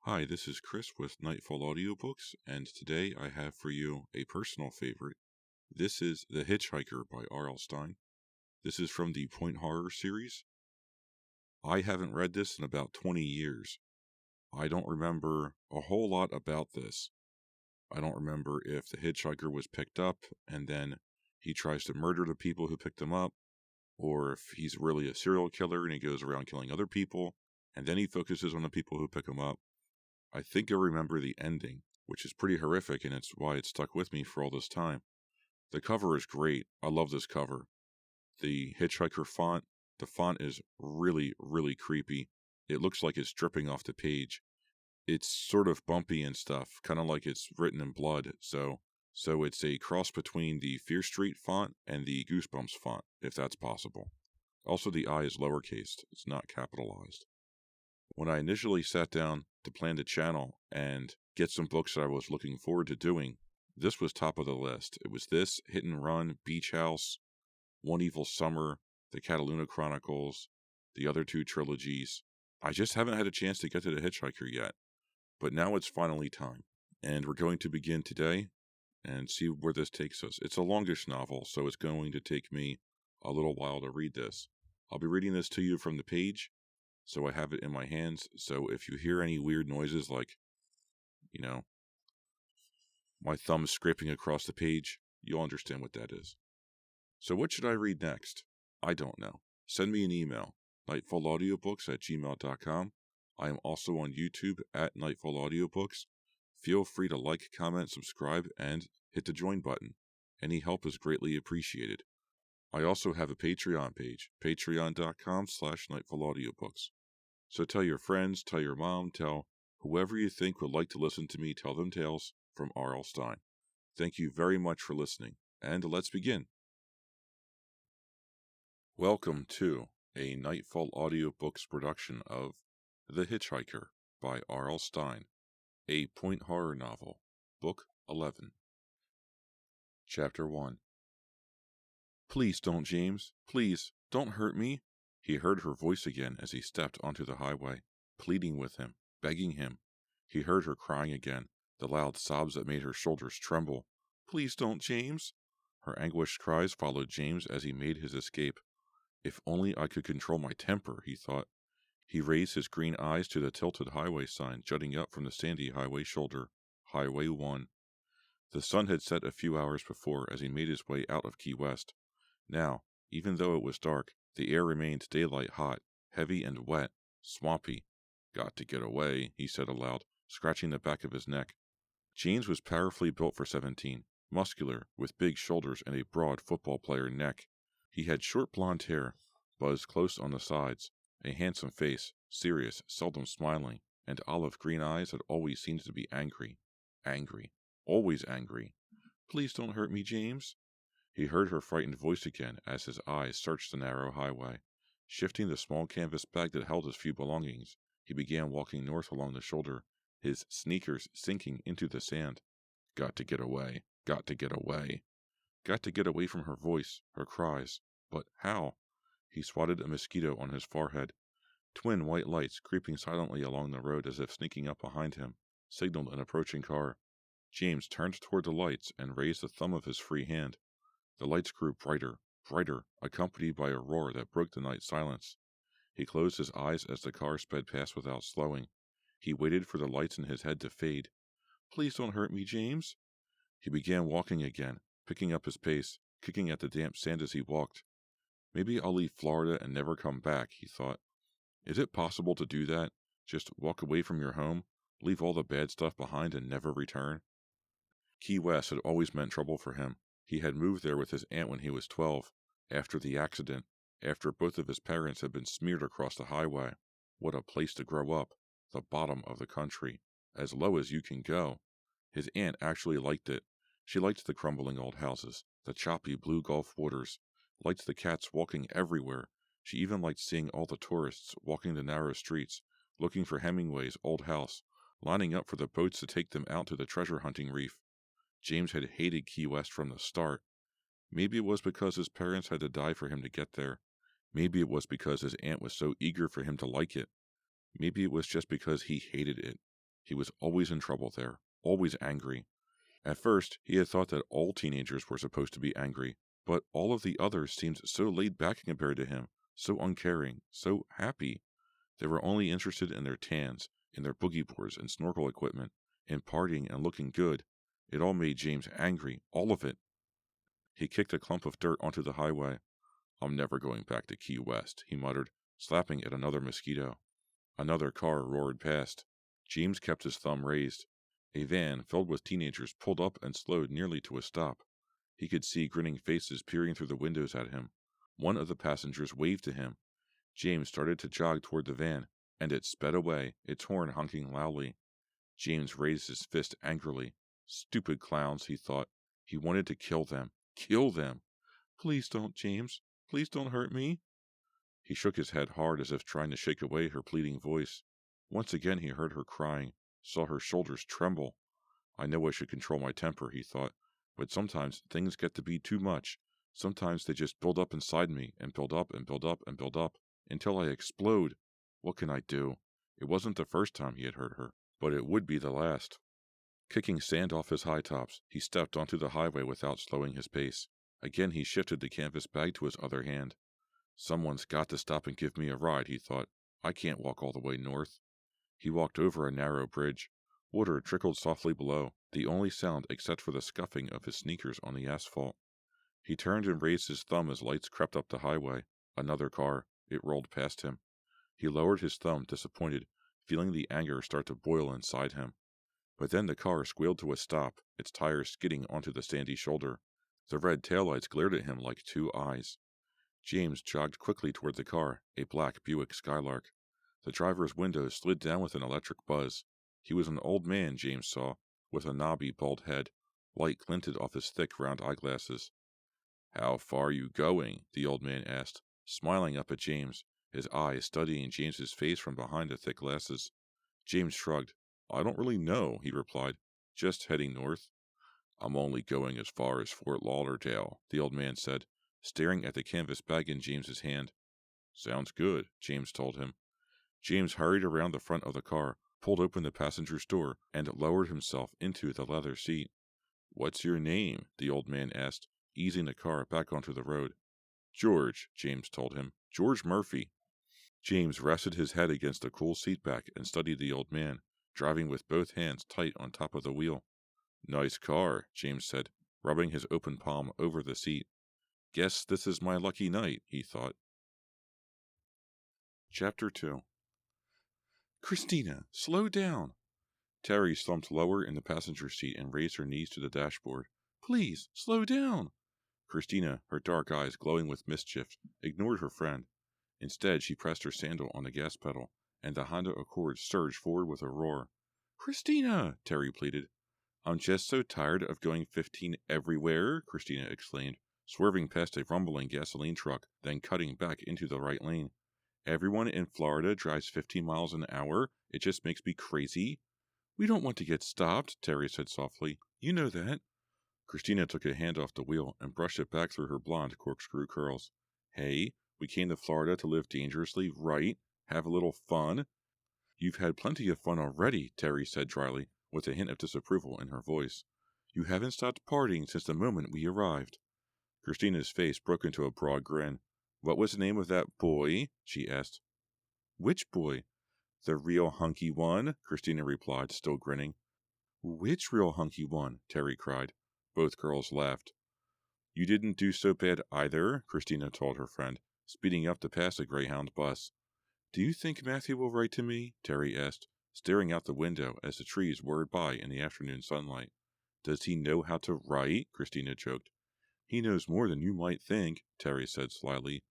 Hi, this is Chris with Nightfall Audiobooks, and today I have for you a personal favorite. This is The Hitchhiker by R.L. Stine. This is from the Point Horror series. I haven't read this in about 20 years. I don't remember a whole lot about this. I don't remember if the hitchhiker was picked up and then he tries to murder the people who picked him up, or if he's really a serial killer and he goes around killing other people, and then he focuses on the people who pick him up. I think I remember the ending, which is pretty horrific, and it's why it stuck with me for all this time. The cover is great. I love this cover. The Hitchhiker font, the font is really, really creepy. It looks like it's dripping off the page. It's sort of bumpy and stuff, kind of like it's written in blood, so it's a cross between the Fear Street font and the Goosebumps font, if that's possible. Also, the I is lowercase, it's not capitalized. When I initially sat down to plan the channel and get some books that I was looking forward to doing, this was top of the list. It was this, Hit and Run, Beach House, One Evil Summer, the Cataluna Chronicles, the other two trilogies. I just haven't had a chance to get to The Hitchhiker yet, but now it's finally time. And we're going to begin today and see where this takes us. It's a longish novel, so it's going to take me a little while to read this. I'll be reading this to you from the page, so I have it in my hands, so if you hear any weird noises like, my thumb scraping across the page, you'll understand what that is. So what should I read next? I don't know. Send me an email, nightfallaudiobooks@gmail.com. I am also on YouTube at Nightfall Audiobooks. Feel free to like, comment, subscribe, and hit the join button. Any help is greatly appreciated. I also have a Patreon page, patreon.com/nightfallaudiobooks. So tell your friends, tell your mom, tell whoever you think would like to listen to me tell them tales from R.L. Stine. Thank you very much for listening, and let's begin. Welcome to a Nightfall Audiobooks production of The Hitchhiker by R.L. Stine, a point horror novel, Book 11. Chapter 1. Please don't, James. Please, don't hurt me. He heard her voice again as he stepped onto the highway, pleading with him, begging him. He heard her crying again, the loud sobs that made her shoulders tremble. Please don't, James. Her anguished cries followed James as he made his escape. If only I could control my temper, he thought. He raised his green eyes to the tilted highway sign jutting up from the sandy highway shoulder, Highway 1. The sun had set a few hours before as he made his way out of Key West. Now, even though it was dark, the air remained daylight hot, heavy and wet, swampy. Got to get away, he said aloud, scratching the back of his neck. James was powerfully built for 17, muscular, with big shoulders and a broad football player neck. He had short blonde hair, buzzed close on the sides, a handsome face, serious, seldom smiling, and olive green eyes that always seemed to be angry. Angry. Always angry. Please don't hurt me, James. He heard her frightened voice again as his eyes searched the narrow highway. Shifting the small canvas bag that held his few belongings, he began walking north along the shoulder, his sneakers sinking into the sand. Got to get away. Got to get away. Got to get away from her voice, her cries. But how? He swatted a mosquito on his forehead. Twin white lights, creeping silently along the road as if sneaking up behind him, signaled an approaching car. James turned toward the lights and raised the thumb of his free hand. The lights grew brighter, brighter, accompanied by a roar that broke the night silence. He closed his eyes as the car sped past without slowing. He waited for the lights in his head to fade. Please don't hurt me, James. He began walking again, picking up his pace, kicking at the damp sand as he walked. Maybe I'll leave Florida and never come back, he thought. Is it possible to do that? Just walk away from your home, leave all the bad stuff behind and never return? Key West had always meant trouble for him. He had moved there with his aunt when he was 12, after the accident, after both of his parents had been smeared across the highway. What a place to grow up. The bottom of the country. As low as you can go. His aunt actually liked it. She liked the crumbling old houses, the choppy blue Gulf waters, liked the cats walking everywhere. She even liked seeing all the tourists walking the narrow streets, looking for Hemingway's old house, lining up for the boats to take them out to the treasure hunting reef. James had hated Key West from the start. Maybe it was because his parents had to die for him to get there. Maybe it was because his aunt was so eager for him to like it. Maybe it was just because he hated it. He was always in trouble there, always angry. At first, he had thought that all teenagers were supposed to be angry, but all of the others seemed so laid back compared to him, so uncaring, so happy. They were only interested in their tans, in their boogie boards and snorkel equipment, in partying and looking good. It all made James angry, all of it. He kicked a clump of dirt onto the highway. I'm never going back to Key West, he muttered, slapping at another mosquito. Another car roared past. James kept his thumb raised. A van filled with teenagers pulled up and slowed nearly to a stop. He could see grinning faces peering through the windows at him. One of the passengers waved to him. James started to jog toward the van, and it sped away, its horn honking loudly. James raised his fist angrily. Stupid clowns, he thought. He wanted to kill them. Kill them! Please don't, James. Please don't hurt me. He shook his head hard as if trying to shake away her pleading voice. Once again he heard her crying, saw her shoulders tremble. I know I should control my temper, he thought, but sometimes things get to be too much. Sometimes they just build up inside me and build up and build up and build up until I explode. What can I do? It wasn't the first time he had hurt her, but it would be the last. Kicking sand off his high tops, he stepped onto the highway without slowing his pace. Again he shifted the canvas bag to his other hand. Someone's got to stop and give me a ride, he thought. I can't walk all the way north. He walked over a narrow bridge. Water trickled softly below, the only sound except for the scuffing of his sneakers on the asphalt. He turned and raised his thumb as lights crept up the highway. Another car. It rolled past him. He lowered his thumb, disappointed, feeling the anger start to boil inside him. But then the car squealed to a stop, its tires skidding onto the sandy shoulder. The red taillights glared at him like two eyes. James jogged quickly toward the car, a black Buick Skylark. The driver's windows slid down with an electric buzz. He was an old man, James saw, with a knobby, bald head. Light glinted off his thick, round eyeglasses. How far are you going? The old man asked, smiling up at James, his eyes studying James's face from behind the thick glasses. James shrugged. I don't really know, he replied. Just heading north. I'm only going as far as Fort Lauderdale, the old man said, staring at the canvas bag in James's hand. Sounds good, James told him. James hurried around the front of the car, pulled open the passenger's door, and lowered himself into the leather seat. What's your name? The old man asked, easing the car back onto the road. George, James told him. George Murphy. James rested his head against the cool seat back and studied the old man, driving with both hands tight on top of the wheel. Nice car, James said, rubbing his open palm over the seat. Guess this is my lucky night, he thought. Chapter 2. Christina, slow down. Terry slumped lower in the passenger seat and raised her knees to the dashboard. Please, slow down. Christina, her dark eyes glowing with mischief, ignored her friend. Instead, she pressed her sandal on the gas pedal, and the Honda Accord surged forward with a roar. Christina, Terry pleaded. I'm just so tired of going 15 everywhere, Christina exclaimed, swerving past a rumbling gasoline truck, then cutting back into the right lane. Everyone in Florida drives 15 miles an hour. It just makes me crazy. We don't want to get stopped, Terry said softly. You know that. Christina took a hand off the wheel and brushed it back through her blonde corkscrew curls. Hey, we came to Florida to live dangerously, right? Have a little fun? You've had plenty of fun already, Terry said dryly, with a hint of disapproval in her voice. You haven't stopped partying since the moment we arrived. Christina's face broke into a broad grin. What was the name of that boy? She asked. Which boy? The real hunky one, Christina replied, still grinning. Which real hunky one? Terry cried. Both girls laughed. You didn't do so bad either, Christina told her friend, speeding up to pass a Greyhound bus. Do you think Matthew will write to me? Terry asked, staring out the window as the trees whirred by in the afternoon sunlight. Does he know how to write? Christina joked. He knows more than you might think, Terry said slyly.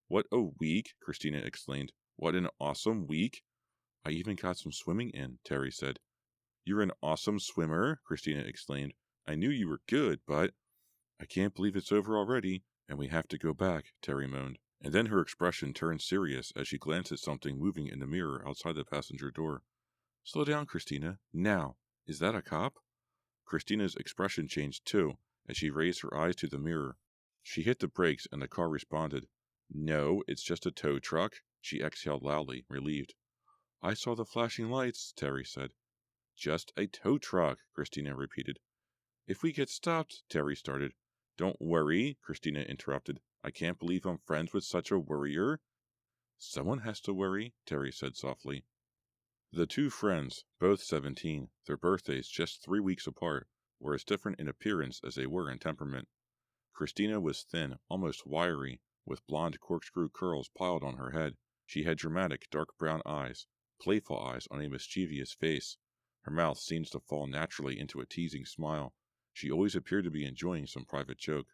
What a week, Christina exclaimed. What an awesome week. I even got some swimming in, Terry said. You're an awesome swimmer, Christina exclaimed. I knew you were good, but... I can't believe it's over already, and we have to go back, Terry moaned. And then her expression turned serious as she glanced at something moving in the mirror outside the passenger door. Slow down, Christina. Now. Is that a cop? Christina's expression changed too, as she raised her eyes to the mirror. She hit the brakes and the car responded. No, it's just a tow truck. She exhaled loudly, relieved. I saw the flashing lights, Terry said. Just a tow truck, Christina repeated. If we get stopped, Terry started. Don't worry, Christina interrupted. I can't believe I'm friends with such a worrier. Someone has to worry, Terry said softly. The two friends, both 17, their birthdays just 3 weeks apart, were as different in appearance as they were in temperament. Christina was thin, almost wiry, with blonde corkscrew curls piled on her head. She had dramatic, dark brown eyes, playful eyes on a mischievous face. Her mouth seemed to fall naturally into a teasing smile. She always appeared to be enjoying some private joke.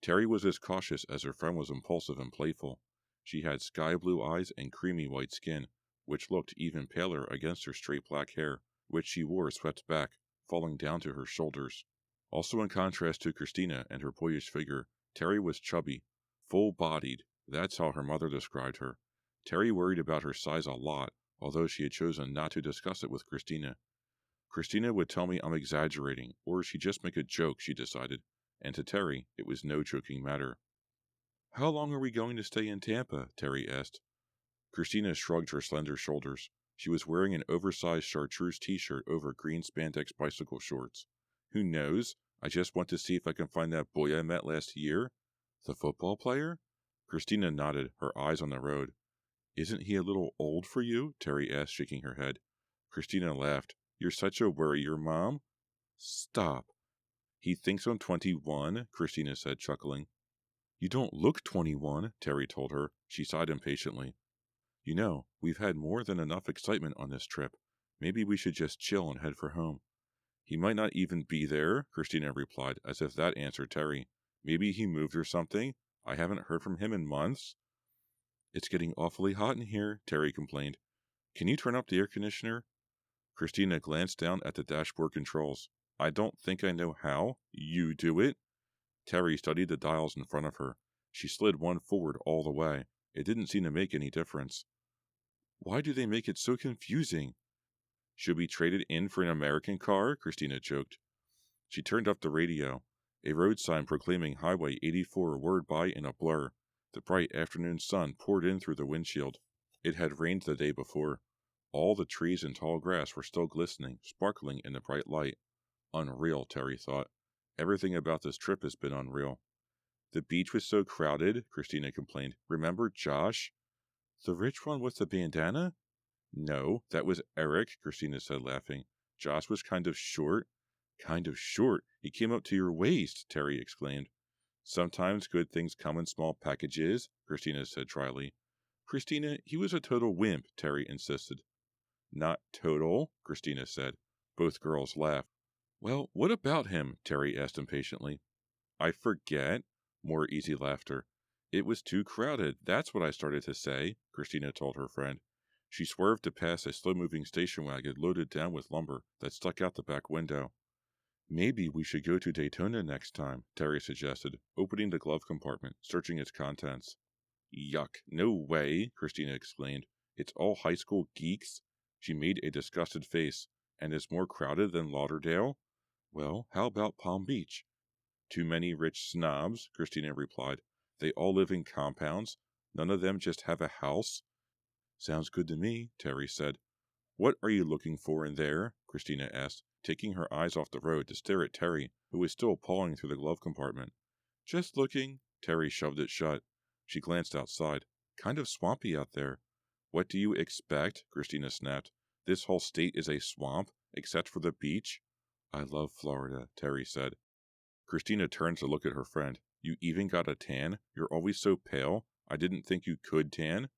Terry was as cautious as her friend was impulsive and playful. She had sky-blue eyes and creamy white skin, which looked even paler against her straight black hair, which she wore swept back, falling down to her shoulders. Also in contrast to Christina and her boyish figure, Terry was chubby, full-bodied. That's how her mother described her. Terry worried about her size a lot, although she had chosen not to discuss it with Christina. Christina would tell me I'm exaggerating, or she'd just make a joke, she decided, and to Terry, it was no joking matter. How long are we going to stay in Tampa? Terry asked. Christina shrugged her slender shoulders. She was wearing an oversized chartreuse t-shirt over green spandex bicycle shorts. Who knows? I just want to see if I can find that boy I met last year. The football player? Christina nodded, her eyes on the road. Isn't he a little old for you? Terry asked, shaking her head. Christina laughed. You're such a worrier, Mom. Stop. He thinks I'm 21, Christina said, chuckling. You don't look 21, Terry told her. She sighed impatiently. You know, we've had more than enough excitement on this trip. Maybe we should just chill and head for home. He might not even be there, Christina replied, as if that answered Terry. Maybe he moved or something. I haven't heard from him in months. It's getting awfully hot in here, Terry complained. Can you turn up the air conditioner? Christina glanced down at the dashboard controls. I don't think I know how. You do it. Terry studied the dials in front of her. She slid one forward all the way. It didn't seem to make any difference. Why do they make it so confusing? Should we trade it in for an American car? Christina joked. She turned up the radio. A road sign proclaiming Highway 84 whirred by in a blur. The bright afternoon sun poured in through the windshield. It had rained the day before. All the trees and tall grass were still glistening, sparkling in the bright light. Unreal, Terry thought. Everything about this trip has been unreal. The beach was so crowded, Christina complained. Remember Josh? The rich one with the bandana? No, that was Eric, Christina said, laughing. Josh was kind of short. Kind of short? He came up to your waist, Terry exclaimed. Sometimes good things come in small packages, Christina said dryly. Christina, he was a total wimp, Terry insisted. Not total, Christina said. Both girls laughed. Well, what about him? Terry asked impatiently. I forget. More easy laughter. It was too crowded. That's what I started to say, Christina told her friend. She swerved to pass a slow-moving station wagon loaded down with lumber that stuck out the back window. Maybe we should go to Daytona next time, Terry suggested, opening the glove compartment, searching its contents. Yuck, no way, Christina exclaimed. It's all high school geeks. She made a disgusted face. And it's more crowded than Lauderdale? Well, how about Palm Beach? Too many rich snobs, Christina replied. They all live in compounds. None of them just have a house. Sounds good to me, Terry said. What are you looking for in there? Christina asked, taking her eyes off the road to stare at Terry, who was still pawing through the glove compartment. Just looking. Terry shoved it shut. She glanced outside. Kind of swampy out there. What do you expect? Christina snapped. This whole state is a swamp, except for the beach. I love Florida, Terry said. Christina turned to look at her friend. You even got a tan? You're always so pale. I didn't think you could tan.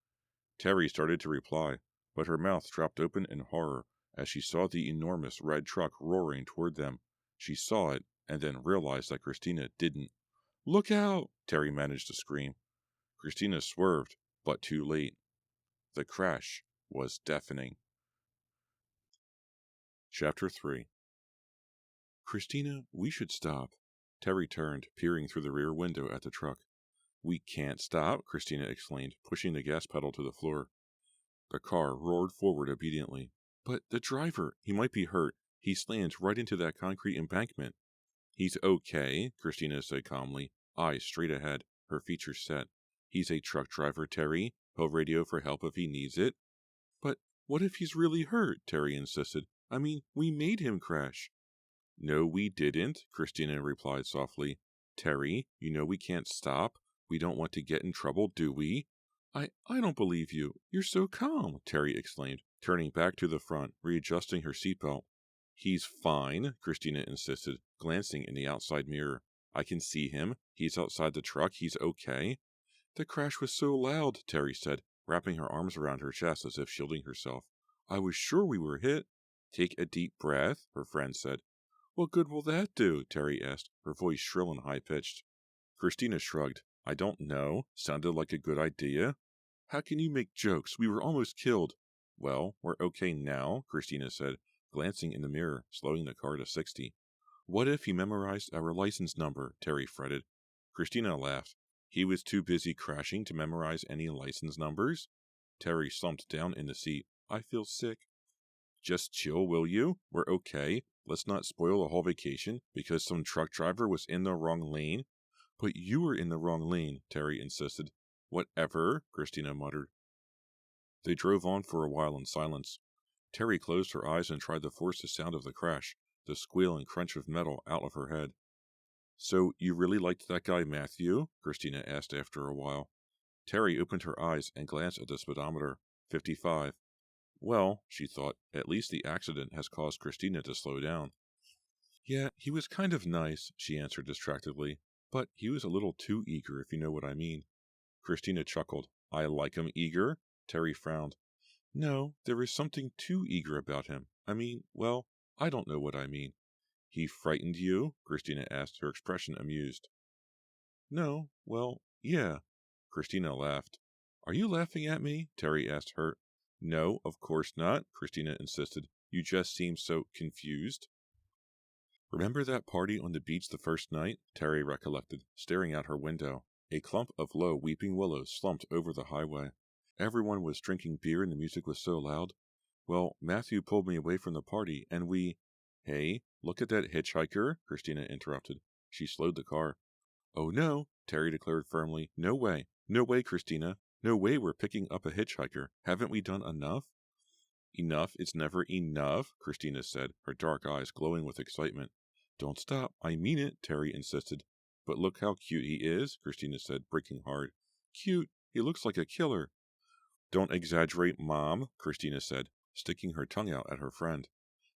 Terry started to reply, but her mouth dropped open in horror as she saw the enormous red truck roaring toward them. She saw it, and then realized that Christina didn't. Look out! Terry managed to scream. Christina swerved, but too late. The crash was deafening. Chapter 3. Christina, we should stop. Terry turned, peering through the rear window at the truck. We can't stop, Christina exclaimed, pushing the gas pedal to the floor. The car roared forward obediently. But the driver, he might be hurt. He slammed right into that concrete embankment. He's okay, Christina said calmly. eyes straight ahead, her features set. He's a truck driver, Terry. He'll radio for help if he needs it. But what if he's really hurt? Terry insisted. I mean, we made him crash. No, we didn't, Christina replied softly. Terry, you know we can't stop. We don't want to get in trouble, do we? I don't believe you. You're so calm, Terry exclaimed, turning back to the front, readjusting her seatbelt. He's fine, Christina insisted, glancing in the outside mirror. I can see him. He's outside the truck. He's okay. The crash was so loud, Terry said, wrapping her arms around her chest as if shielding herself. I was sure we were hit. Take a deep breath, her friend said. What good will that do? Terry asked, her voice shrill and high-pitched. Christina shrugged. I don't know. Sounded like a good idea. How can you make jokes? We were almost killed. Well, we're okay now, Christina said, glancing in the mirror, slowing the car to 60. What if he memorized our license number? Terry fretted. Christina laughed. He was too busy crashing to memorize any license numbers? Terry slumped down in the seat. I feel sick. Just chill, will you? We're okay. Let's not spoil the whole vacation because some truck driver was in the wrong lane. But you were in the wrong lane, Terry insisted. Whatever, Christina muttered. They drove on for a while in silence. Terry closed her eyes and tried to force the sound of the crash, the squeal and crunch of metal, out of her head. So you really liked that guy Matthew? Christina asked after a while. Terry opened her eyes and glanced at the speedometer. 55. Well, she thought, at least the accident has caused Christina to slow down. Yeah, he was kind of nice, she answered distractedly, but he was a little too eager, if you know what I mean. Christina chuckled. I like him eager? Terry frowned. No, there is something too eager about him. I mean, well, I don't know what I mean. He frightened you? Christina asked, her expression amused. No, well, yeah. Christina laughed. Are you laughing at me? Terry asked, hurt. No, of course not, Christina insisted. You just seem so confused. Remember that party on the beach the first night? Terry recollected, staring out her window. A clump of low, weeping willows slumped over the highway. Everyone was drinking beer and the music was so loud. Well, Matthew pulled me away from the party, and we... Hey, look at that hitchhiker, Christina interrupted. She slowed the car. Oh no, Terry declared firmly. No way. No way, Christina. No way we're picking up a hitchhiker. Haven't we done enough? Enough is never enough, Christina said, her dark eyes glowing with excitement. Don't stop. I mean it, Terry insisted. But look how cute he is, Christina said, breaking hard. Cute. He looks like a killer. Don't exaggerate, Mom, Christina said, sticking her tongue out at her friend.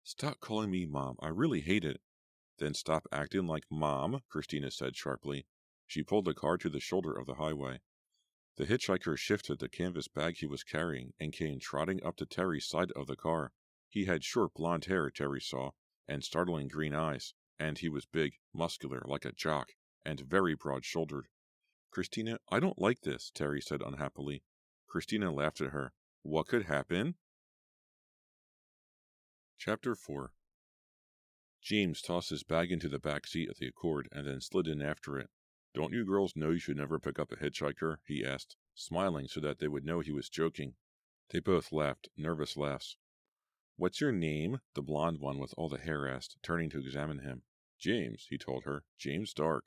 Stop calling me Mom. I really hate it. Then stop acting like Mom, Christina said sharply. She pulled the car to the shoulder of the highway. The hitchhiker shifted the canvas bag he was carrying and came trotting up to Terry's side of the car. He had short blonde hair, Terry saw, and startling green eyes, and he was big, muscular, like a jock, and very broad-shouldered. Christina, I don't like this, Terry said unhappily. Christina laughed at her. What could happen? Chapter 4. James tossed his bag into the back seat of the Accord and then slid in after it. Don't you girls know you should never pick up a hitchhiker? He asked, smiling so that they would know he was joking. They both laughed, nervous laughs. What's your name? The blonde one with all the hair asked, turning to examine him. James, he told her. James Dark.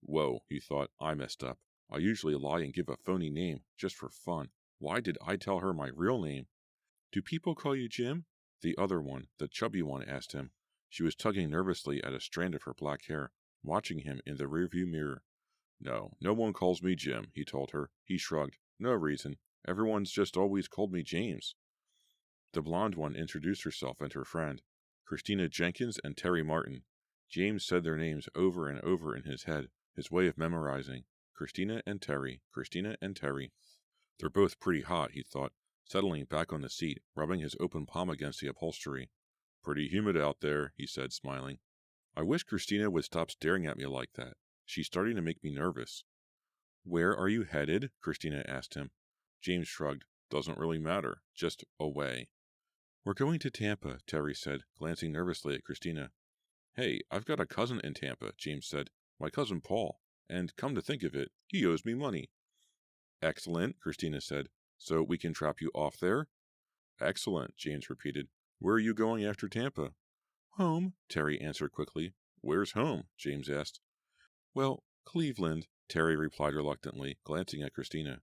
Whoa, he thought, I messed up. I usually lie and give a phony name, just for fun. Why did I tell her my real name? Do people call you Jim? The other one, the chubby one, asked him. She was tugging nervously at a strand of her black hair, watching him in the rearview mirror. No, no one calls me Jim, he told her. He shrugged. No reason. Everyone's just always called me James. The blonde one introduced herself and her friend, Christina Jenkins and Terry Martin. James said their names over and over in his head, his way of memorizing. Christina and Terry, Christina and Terry. They're both pretty hot, he thought, settling back on the seat, rubbing his open palm against the upholstery. Pretty humid out there, he said, smiling. I wish Christina would stop staring at me like that. She's starting to make me nervous. Where are you headed? Christina asked him. James shrugged. Doesn't really matter. Just away. We're going to Tampa, Terry said, glancing nervously at Christina. Hey, I've got a cousin in Tampa, James said. My cousin Paul. And come to think of it, he owes me money. Excellent, Christina said. So we can drop you off there? Excellent, James repeated. Where are you going after Tampa? Home, Terry answered quickly. Where's home? James asked. Well, Cleveland, Terry replied reluctantly, glancing at Christina.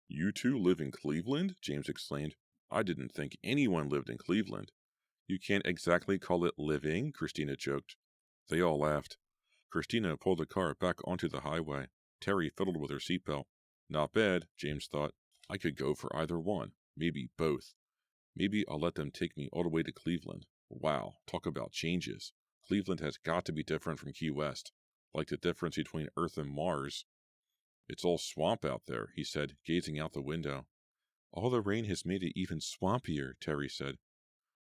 You two live in Cleveland? James exclaimed. I didn't think anyone lived in Cleveland. You can't exactly call it living, Christina joked. They all laughed. Christina pulled the car back onto the highway. Terry fiddled with her seatbelt. Not bad, James thought. I could go for either one, maybe both. Maybe I'll let them take me all the way to Cleveland. Wow, talk about changes. Cleveland has got to be different from Key West, like the difference between Earth and Mars. It's all swamp out there, he said, gazing out the window. All the rain has made it even swampier, Terry said.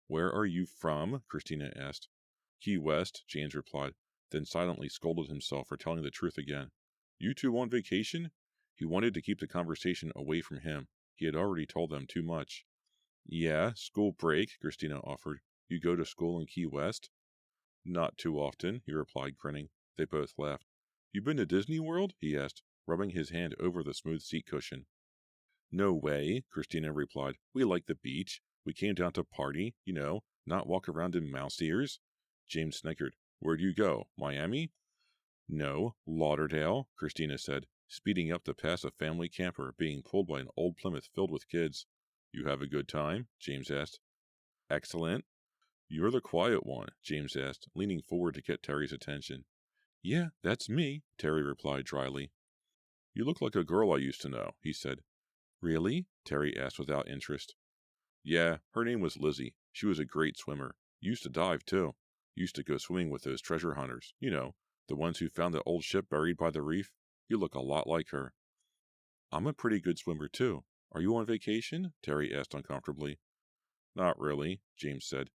Where are you from? Christina asked. Key West, James replied, then silently scolded himself for telling the truth again. You two on vacation? He wanted to keep the conversation away from him. He had already told them too much. Yeah, school break, Christina offered. You go to school in Key West? Not too often, he replied, grinning. They both laughed. You been to Disney World? He asked, rubbing his hand over the smooth seat cushion. No way, Christina replied. We like the beach. We came down to party, not walk around in mouse ears. James snickered. Where'd you go? Miami? No, Lauderdale, Christina said, speeding up to pass a family camper being pulled by an old Plymouth filled with kids. You have a good time? James asked. Excellent. You're the quiet one, James asked, leaning forward to get Terry's attention. Yeah, that's me, Terry replied dryly. You look like a girl I used to know, he said. Really? Terry asked without interest. Yeah, her name was Lizzie. She was a great swimmer. Used to dive, too. Used to go swimming with those treasure hunters. The ones who found the old ship buried by the reef. You look a lot like her. I'm a pretty good swimmer, too. Are you on vacation? Terry asked uncomfortably. Not really, James said.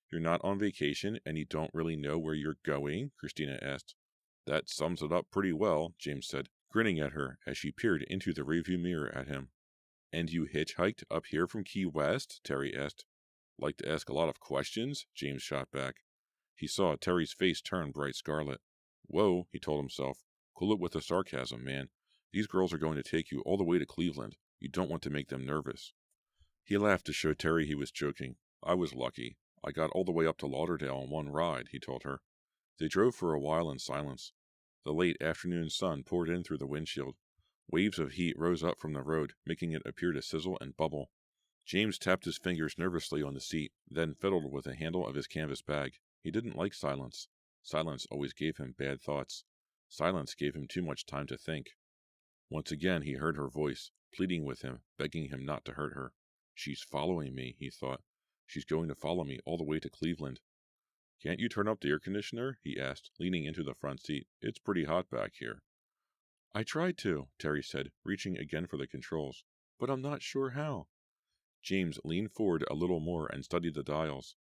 You're not on vacation and you don't really know where you're going? Christina asked. That sums it up pretty well, James said, grinning at her as she peered into the rearview mirror at him. And you hitchhiked up here from Key West? Terry asked. Like to ask a lot of questions? James shot back. He saw Terry's face turn bright scarlet. Whoa, he told himself. Cool it with the sarcasm, man. These girls are going to take you all the way to Cleveland. You don't want to make them nervous. He laughed to show Terry he was joking. I was lucky. I got all the way up to Lauderdale in one ride, he told her. They drove for a while in silence. The late afternoon sun poured in through the windshield. Waves of heat rose up from the road, making it appear to sizzle and bubble. James tapped his fingers nervously on the seat, then fiddled with the handle of his canvas bag. He didn't like silence. Silence always gave him bad thoughts. Silence gave him too much time to think. Once again he heard her voice, pleading with him, begging him not to hurt her. She's following me, he thought. She's going to follow me all the way to Cleveland. Can't you turn up the air conditioner? He asked, leaning into the front seat. It's pretty hot back here. I tried to, Terry said, reaching again for the controls, but I'm not sure how. James leaned forward a little more and studied the dials.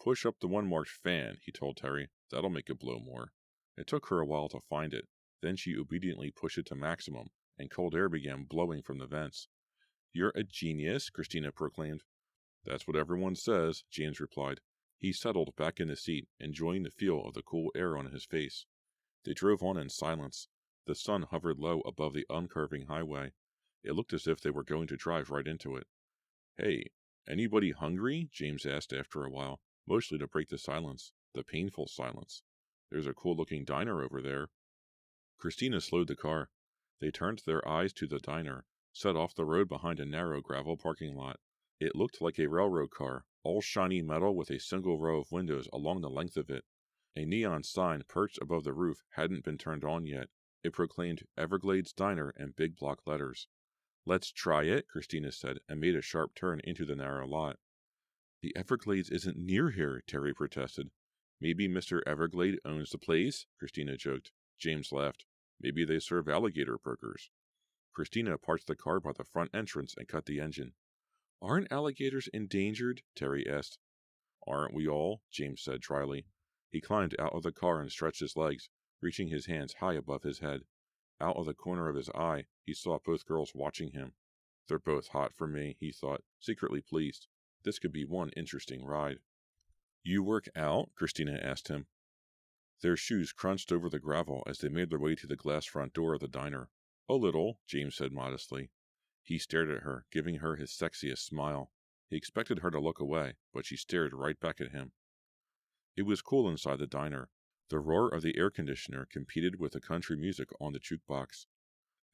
Push up the one marked fan, he told Terry. That'll make it blow more. It took her a while to find it. Then she obediently pushed it to maximum, and cold air began blowing from the vents. You're a genius, Christina proclaimed. That's what everyone says, James replied. He settled back in the seat, enjoying the feel of the cool air on his face. They drove on in silence. The sun hovered low above the uncurving highway. It looked as if they were going to drive right into it. Hey, anybody hungry? James asked after a while, mostly to break the silence, the painful silence. There's a cool-looking diner over there. Christina slowed the car. They turned their eyes to the diner, set off the road behind a narrow gravel parking lot. It looked like a railroad car, all shiny metal with a single row of windows along the length of it. A neon sign perched above the roof hadn't been turned on yet. It proclaimed Everglades Diner in big block letters. Let's try it, Christina said, and made a sharp turn into the narrow lot. The Everglades isn't near here, Terry protested. Maybe Mr. Everglade owns the place, Christina joked. James laughed. Maybe they serve alligator burgers. Christina parked the car by the front entrance and cut the engine. Aren't alligators endangered? Terry asked. Aren't we all? James said dryly. He climbed out of the car and stretched his legs, reaching his hands high above his head. Out of the corner of his eye, he saw both girls watching him. They're both hot for me, he thought, secretly pleased. This could be one interesting ride. You work out? Christina asked him. Their shoes crunched over the gravel as they made their way to the glass front door of the diner. A little, James said modestly. He stared at her, giving her his sexiest smile. He expected her to look away, but she stared right back at him. It was cool inside the diner. The roar of the air conditioner competed with the country music on the jukebox.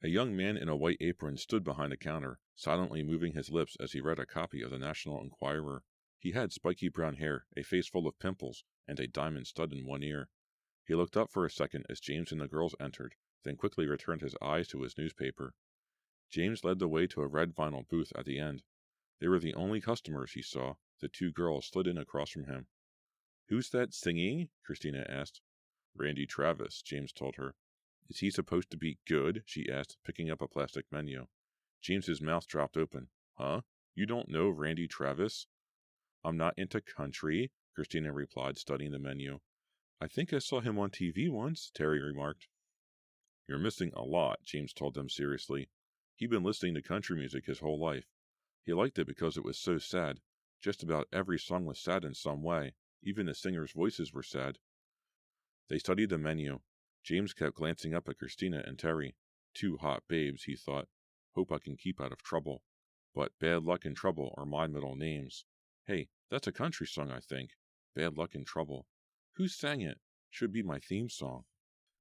A young man in a white apron stood behind the counter, silently moving his lips as he read a copy of the National Enquirer. He had spiky brown hair, a face full of pimples, and a diamond stud in one ear. He looked up for a second as James and the girls entered, then quickly returned his eyes to his newspaper. James led the way to a red vinyl booth at the end. They were the only customers he saw. The two girls slid in across from him. "Who's that singing?" Christina asked. "Randy Travis," James told her. "Is he supposed to be good?" she asked, picking up a plastic menu. James's mouth dropped open. "Huh? You don't know Randy Travis?" "I'm not into country," Christina replied, studying the menu. "I think I saw him on TV once," Terry remarked. "You're missing a lot," James told them seriously. He'd been listening to country music his whole life. He liked it because it was so sad. Just about every song was sad in some way. Even the singers' voices were sad. They studied the menu. James kept glancing up at Christina and Terry. Two hot babes, he thought. Hope I can keep out of trouble. But Bad Luck and Trouble are my middle names. Hey, that's a country song, I think. Bad Luck and Trouble. Who sang it? Should be my theme song.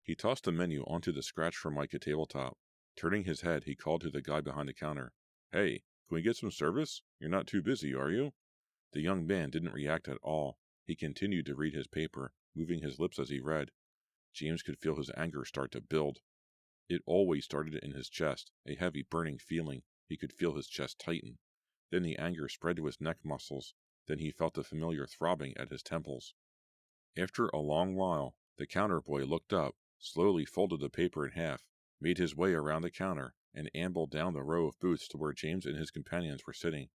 He tossed the menu onto the scratch for Micah tabletop. Turning his head, he called to the guy behind the counter. "Hey, can we get some service? You're not too busy, are you?" The young man didn't react at all. He continued to read his paper, moving his lips as he read. James could feel his anger start to build. It always started in his chest, a heavy burning feeling. He could feel his chest tighten. Then the anger spread to his neck muscles. Then he felt the familiar throbbing at his temples. After a long while, the counter boy looked up, slowly folded the paper in half, made his way around the counter, and ambled down the row of booths to where James and his companions were sitting.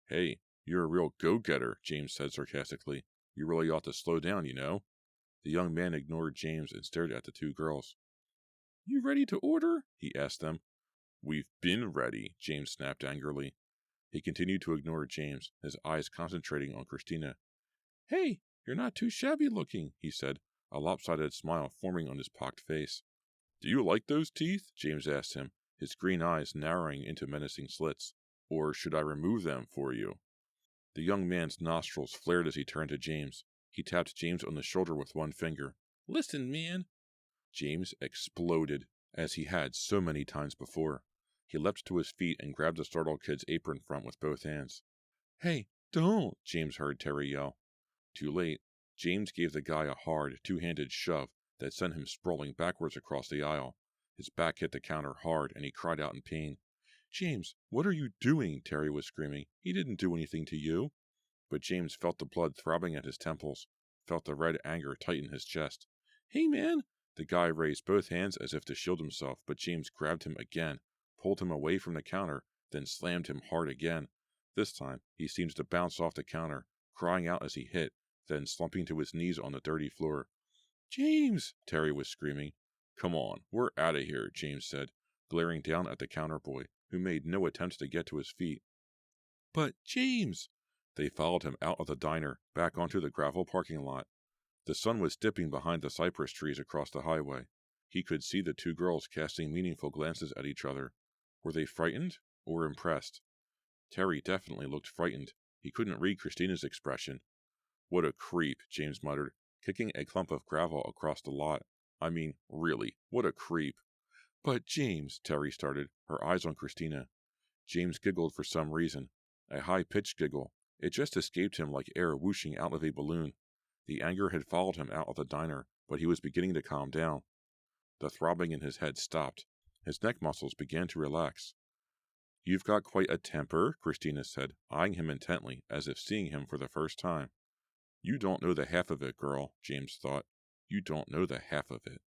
"Hey, you're a real go-getter," James said sarcastically. "You really ought to slow down, you know." The young man ignored James and stared at the two girls. "You ready to order?" he asked them. "We've been ready," James snapped angrily. He continued to ignore James, his eyes concentrating on Christina. "Hey, you're not too shabby looking," he said, a lopsided smile forming on his pocked face. "Do you like those teeth?" James asked him, his green eyes narrowing into menacing slits. "Or should I remove them for you?" The young man's nostrils flared as he turned to James. He tapped James on the shoulder with one finger. "Listen, man." James exploded, as he had so many times before. He leapt to his feet and grabbed the startled kid's apron front with both hands. "Hey, don't!" James heard Terry yell. Too late. James gave the guy a hard, two-handed shove that sent him sprawling backwards across the aisle. His back hit the counter hard, and he cried out in pain. "James, what are you doing?" Terry was screaming. "He didn't do anything to you." But James felt the blood throbbing at his temples, felt the red anger tighten his chest. "Hey, man!" The guy raised both hands as if to shield himself, but James grabbed him again, pulled him away from the counter, then slammed him hard again. This time, he seemed to bounce off the counter, crying out as he hit, then slumping to his knees on the dirty floor. "James!" Terry was screaming. "Come on, we're out of here," James said, glaring down at the counter boy, who made no attempt to get to his feet. "But, James!" They followed him out of the diner, back onto the gravel parking lot. The sun was dipping behind the cypress trees across the highway. He could see the two girls casting meaningful glances at each other. Were they frightened or impressed? Terry definitely looked frightened. He couldn't read Christina's expression. "What a creep," James muttered, kicking a clump of gravel across the lot. "I mean, really, what a creep." "But, James," Terry started, her eyes on Christina. James giggled for some reason. A high-pitched giggle. It just escaped him like air whooshing out of a balloon. The anger had followed him out of the diner, but he was beginning to calm down. The throbbing in his head stopped. His neck muscles began to relax. "You've got quite a temper," Christina said, eyeing him intently, as if seeing him for the first time. "You don't know the half of it, girl," James thought. "You don't know the half of it."